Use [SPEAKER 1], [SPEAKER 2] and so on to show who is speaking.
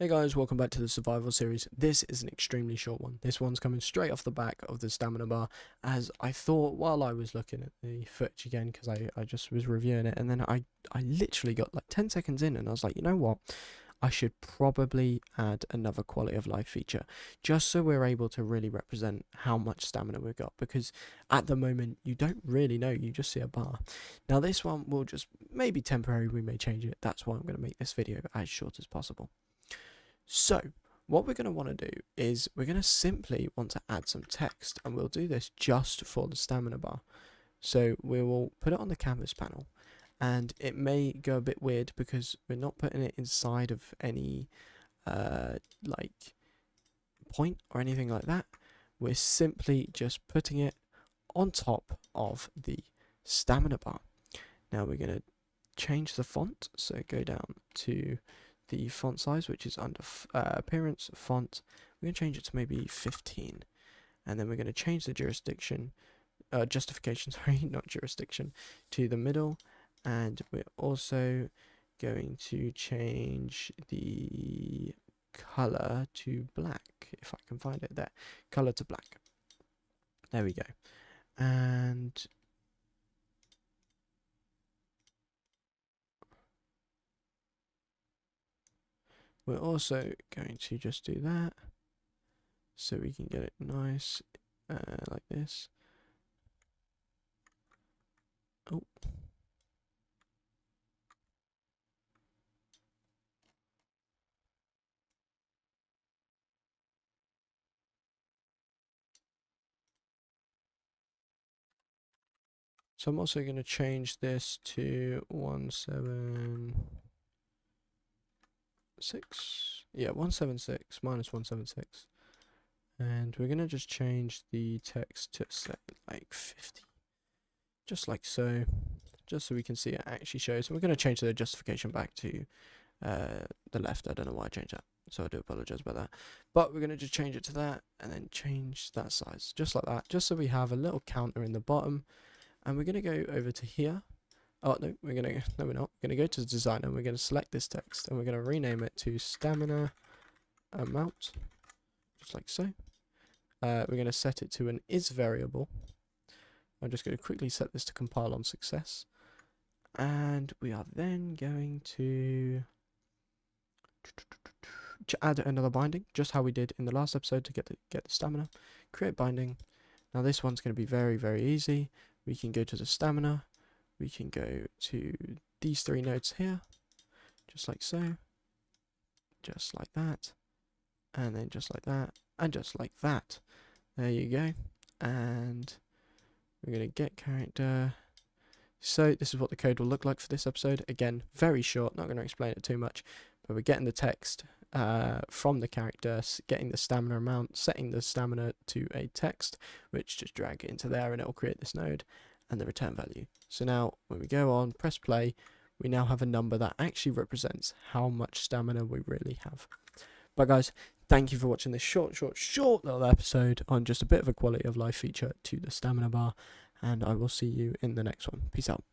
[SPEAKER 1] Hey guys, welcome back to the survival series. This is an extremely short one. This one's coming straight off the back of the stamina bar, as I thought while I was looking at the footage again, because I just was reviewing it, and then I literally got like 10 seconds in and I was like, you know what, I should probably add another quality of life feature, just so we're able to really represent how much stamina we've got, because at the moment you don't really know, you just see a bar. Now this one will just, maybe temporary, we may change it. That's why I'm going to make this video as short as possible. So what we're going to want to do is we're going to simply want to add some text, and we'll do this just for the stamina bar. So we will put it on the canvas panel, and it may go a bit weird because we're not putting it inside of any like point or anything like that. We're simply just putting it on top of the stamina bar. Now we're going to change the font, so go down to the font size, which is under appearance, font. We're going to change it to maybe 15, and then we're going to change the justification, sorry, not jurisdiction, to the middle, and we're also going to change the color to black, if I can find it there, color to black. There we go. And we're also going to just do that so we can get it nice like this. Oh. So I'm also going to change this to 176. Yeah, 176 minus 176. And we're going to just change the text to say like 50. Just like so. Just so we can see it actually shows. And we're going to change the justification back to the left. I don't know why I changed that, so I do apologize about that. But we're going to just change it to that, and then change that size. Just like that. Just so we have a little counter in the bottom. And we're going to go over to here. Oh, no, we're not. We're going to go to the designer, and we're going to select this text, and we're going to rename it to stamina amount, just like so. We're going to set it to an is variable. I'm just going to quickly set this to compile on success. And we are then going to add another binding, just how we did in the last episode to get the stamina. Create binding. Now this one's going to be very, very easy. We can go to the stamina, we can go to these three nodes here, just like so, just like that, and then just like that, and just like that. There you go. And we're going to get character. So this is what the code will look like for this episode. Again, very short, not going to explain it too much, but we're getting the text from the character, getting the stamina amount, setting the stamina to a text, which just drag it into there and it will create this node and the return value. So now when we go on, press play, we now have a number that actually represents how much stamina we really have. But guys, thank you for watching this short little episode on just a bit of a quality of life feature to the stamina bar, and I will see you in the next one. Peace out.